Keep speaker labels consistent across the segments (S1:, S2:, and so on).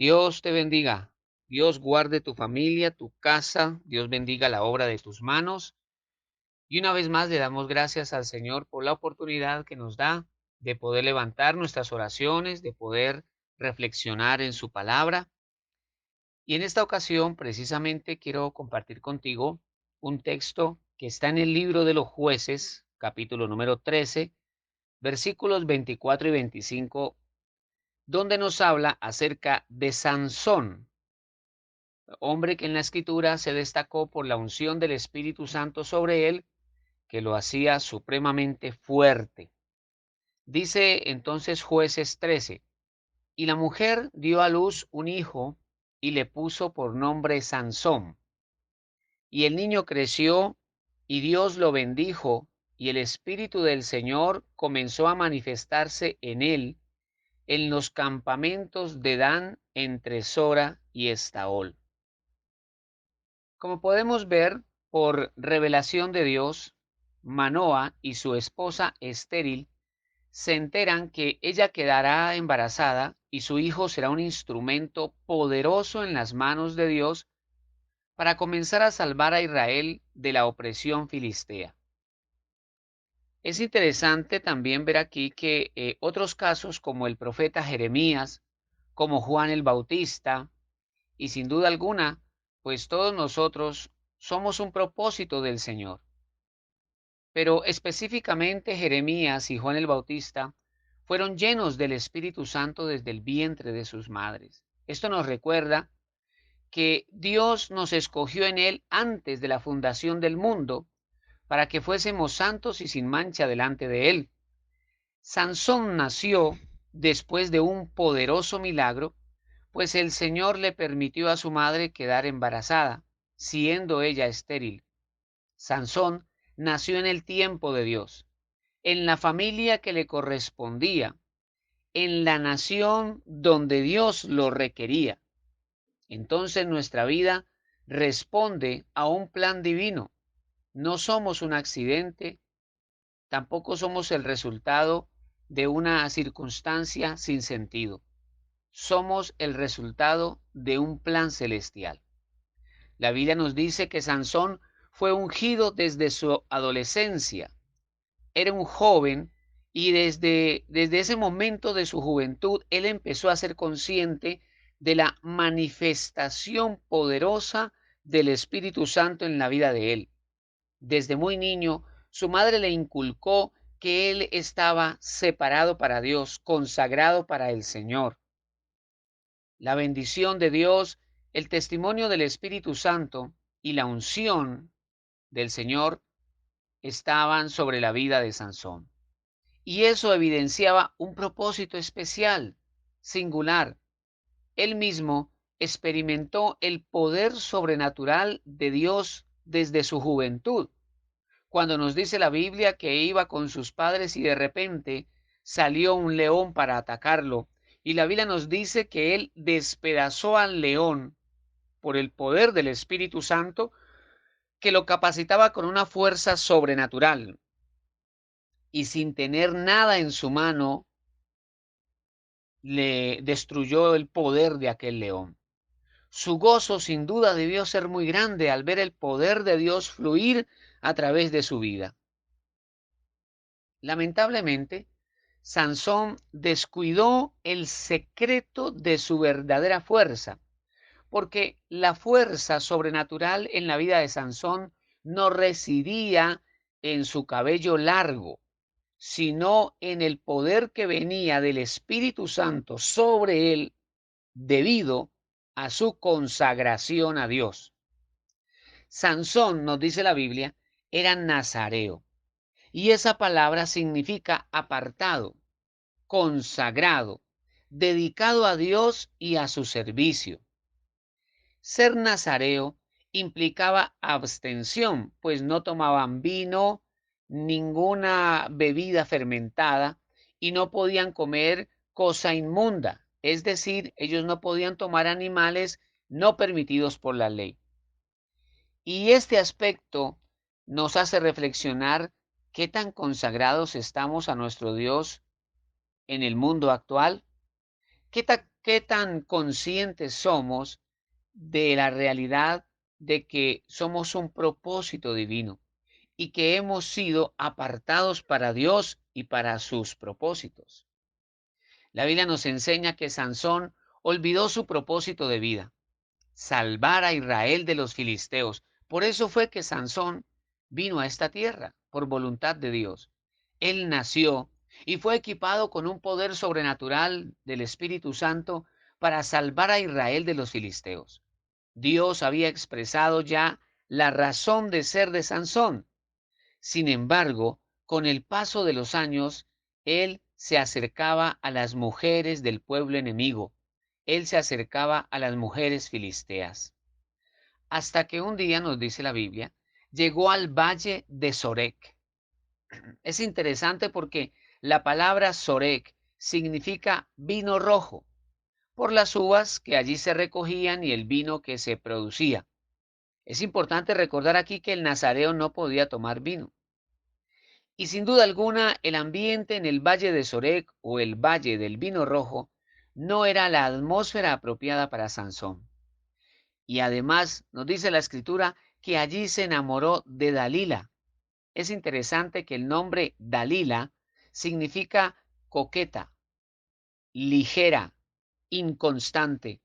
S1: Dios te bendiga. Dios guarde tu familia, tu casa. Dios bendiga la obra de tus manos. Y una vez más le damos gracias al Señor por la oportunidad que nos da de poder levantar nuestras oraciones, de poder reflexionar en su palabra. Y en esta ocasión, precisamente, quiero compartir contigo un texto que está en el libro de los jueces, capítulo número 13, versículos 24 y 25, donde nos habla acerca de Sansón, hombre que en la escritura se destacó por la unción del Espíritu Santo sobre él, que lo hacía supremamente fuerte. Dice entonces Jueces 13, y la mujer dio a luz un hijo y le puso por nombre Sansón. Y el niño creció y Dios lo bendijo, y el Espíritu del Señor comenzó a manifestarse en él en los campamentos de Dan entre Sora y Estaol. Como podemos ver, por revelación de Dios, Manoa y su esposa estéril se enteran que ella quedará embarazada y su hijo será un instrumento poderoso en las manos de Dios para comenzar a salvar a Israel de la opresión filistea. Es interesante también ver aquí que otros casos como el profeta Jeremías, como Juan el Bautista, y sin duda alguna, pues todos nosotros somos un propósito del Señor. Pero específicamente Jeremías y Juan el Bautista fueron llenos del Espíritu Santo desde el vientre de sus madres. Esto nos recuerda que Dios nos escogió en él antes de la fundación del mundo para que fuésemos santos y sin mancha delante de él. Sansón nació después de un poderoso milagro, pues el Señor le permitió a su madre quedar embarazada, siendo ella estéril. Sansón nació en el tiempo de Dios, en la familia que le correspondía, en la nación donde Dios lo requería. Entonces nuestra vida responde a un plan divino. No somos un accidente, tampoco somos el resultado de una circunstancia sin sentido. Somos el resultado de un plan celestial. La Biblia nos dice que Sansón fue ungido desde su adolescencia. Era un joven y desde ese momento de su juventud, él empezó a ser consciente de la manifestación poderosa del Espíritu Santo en la vida de él. Desde muy niño, su madre le inculcó que él estaba separado para Dios, consagrado para el Señor. La bendición de Dios, el testimonio del Espíritu Santo y la unción del Señor estaban sobre la vida de Sansón. Y eso evidenciaba un propósito especial, singular. Él mismo experimentó el poder sobrenatural de Dios desde su juventud. Cuando nos dice la Biblia que iba con sus padres y de repente salió un león para atacarlo, y la Biblia nos dice que él despedazó al león por el poder del Espíritu Santo que lo capacitaba con una fuerza sobrenatural, y sin tener nada en su mano le destruyó el poder de aquel león. Su gozo sin duda debió ser muy grande al ver el poder de Dios fluir a través de su vida. Lamentablemente, Sansón descuidó el secreto de su verdadera fuerza, porque la fuerza sobrenatural en la vida de Sansón no residía en su cabello largo, sino en el poder que venía del Espíritu Santo sobre él debido a su consagración a Dios. Sansón, nos dice la Biblia, era nazareo, y esa palabra significa apartado, consagrado, dedicado a Dios y a su servicio. Ser nazareo implicaba abstención, pues no tomaban vino, ninguna bebida fermentada y no podían comer cosa inmunda, es decir, ellos no podían tomar animales no permitidos por la ley. Y este aspecto nos hace reflexionar qué tan consagrados estamos a nuestro Dios en el mundo actual, ¿Qué tan conscientes somos de la realidad de que somos un propósito divino y que hemos sido apartados para Dios y para sus propósitos? La Biblia nos enseña que Sansón olvidó su propósito de vida, salvar a Israel de los filisteos. Por eso fue que Sansón vino a esta tierra, por voluntad de Dios. Él nació y fue equipado con un poder sobrenatural del Espíritu Santo para salvar a Israel de los filisteos. Dios había expresado ya la razón de ser de Sansón. Sin embargo, con el paso de los años, él se acercaba a las mujeres del pueblo enemigo. Él se acercaba a las mujeres filisteas. Hasta que un día, nos dice la Biblia, llegó al valle de Sorek. Es interesante porque la palabra Sorek significa vino rojo, por las uvas que allí se recogían y el vino que se producía. Es importante recordar aquí que el nazareo no podía tomar vino. Y sin duda alguna, el ambiente en el Valle de Sorek o el Valle del Vino Rojo no era la atmósfera apropiada para Sansón. Y además nos dice la escritura que allí se enamoró de Dalila. Es interesante que el nombre Dalila significa coqueta, ligera, inconstante.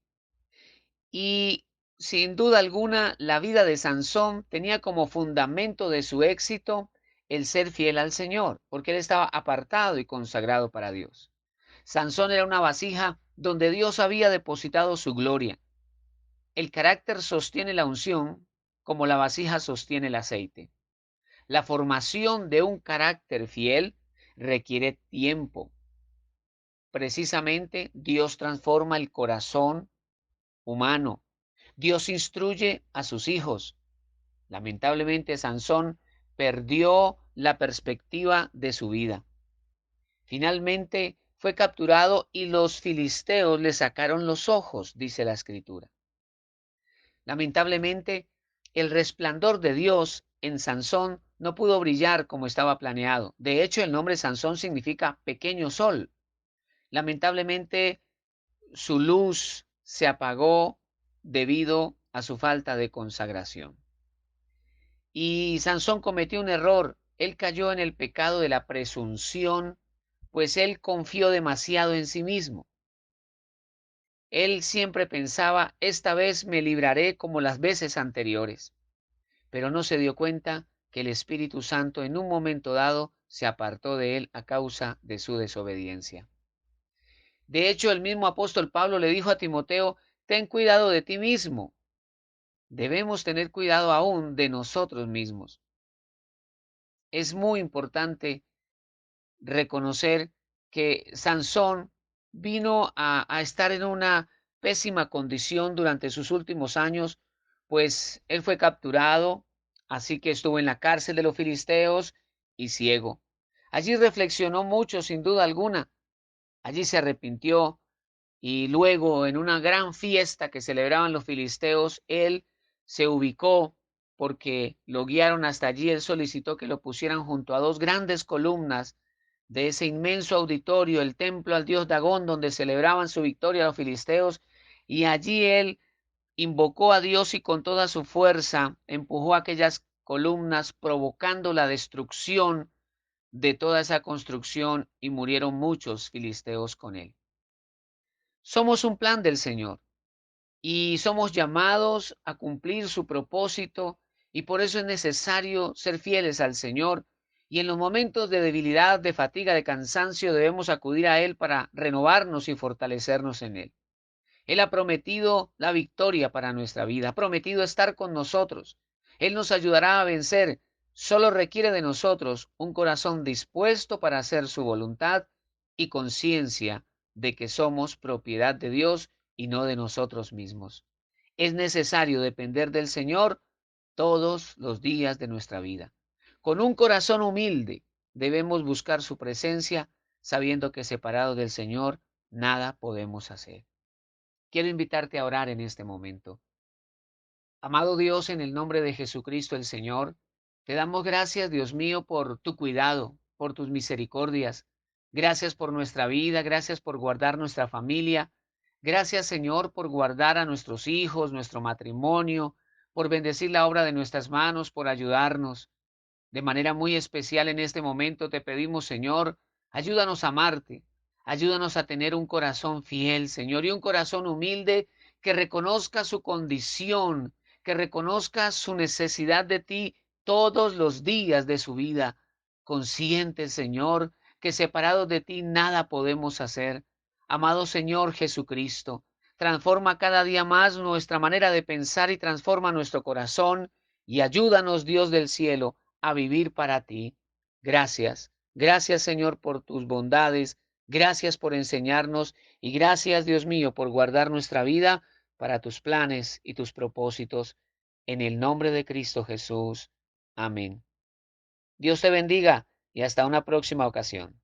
S1: Y sin duda alguna, la vida de Sansón tenía como fundamento de su éxito el ser fiel al Señor, porque él estaba apartado y consagrado para Dios. Sansón era una vasija donde Dios había depositado su gloria. El carácter sostiene la unción como la vasija sostiene el aceite. La formación de un carácter fiel requiere tiempo. Precisamente Dios transforma el corazón humano. Dios instruye a sus hijos. Lamentablemente, Sansón perdió la perspectiva de su vida. Finalmente fue capturado y los filisteos le sacaron los ojos, dice la escritura. Lamentablemente, el resplandor de Dios en Sansón no pudo brillar como estaba planeado. De hecho, el nombre Sansón significa pequeño sol. Lamentablemente, su luz se apagó debido a su falta de consagración. Y Sansón cometió un error. Él cayó en el pecado de la presunción, pues él confió demasiado en sí mismo. Él siempre pensaba, esta vez me libraré como las veces anteriores, pero no se dio cuenta que el Espíritu Santo en un momento dado se apartó de él a causa de su desobediencia. De hecho, el mismo apóstol Pablo le dijo a Timoteo, ten cuidado de ti mismo. Debemos tener cuidado aún de nosotros mismos. Es muy importante reconocer que Sansón vino a estar en una pésima condición durante sus últimos años, pues él fue capturado, así que estuvo en la cárcel de los filisteos y ciego. Allí reflexionó mucho, sin duda alguna. Allí se arrepintió y luego en una gran fiesta que celebraban los filisteos, él se ubicó porque lo guiaron hasta allí. Él solicitó que lo pusieran junto a dos grandes columnas de ese inmenso auditorio, el templo al dios Dagón, donde celebraban su victoria los filisteos, y allí él invocó a Dios y con toda su fuerza empujó aquellas columnas, provocando la destrucción de toda esa construcción, y murieron muchos filisteos con él. Somos un plan del Señor y somos llamados a cumplir su propósito, y por eso es necesario ser fieles al Señor, y en los momentos de debilidad, de fatiga, de cansancio debemos acudir a Él para renovarnos y fortalecernos en Él. Él ha prometido la victoria para nuestra vida, ha prometido estar con nosotros. Él nos ayudará a vencer. Solo requiere de nosotros un corazón dispuesto para hacer su voluntad y conciencia de que somos propiedad de Dios y no de nosotros mismos. Es necesario depender del Señor todos los días de nuestra vida. Con un corazón humilde debemos buscar su presencia, sabiendo que separados del Señor nada podemos hacer. Quiero invitarte a orar en este momento. Amado Dios, en el nombre de Jesucristo el Señor, te damos gracias, Dios mío, por tu cuidado, por tus misericordias. Gracias por nuestra vida, gracias por guardar nuestra familia. Gracias, Señor, por guardar a nuestros hijos, nuestro matrimonio, por bendecir la obra de nuestras manos, por ayudarnos. De manera muy especial en este momento te pedimos, Señor, ayúdanos a amarte, ayúdanos a tener un corazón fiel, Señor, y un corazón humilde que reconozca su condición, que reconozca su necesidad de ti todos los días de su vida, consciente, Señor, que separados de ti nada podemos hacer. Amado Señor Jesucristo, transforma cada día más nuestra manera de pensar y transforma nuestro corazón y ayúdanos, Dios del cielo, a vivir para ti. Gracias. Gracias, Señor, por tus bondades. Gracias por enseñarnos y gracias, Dios mío, por guardar nuestra vida para tus planes y tus propósitos. En el nombre de Cristo Jesús. Amén. Dios te bendiga y hasta una próxima ocasión.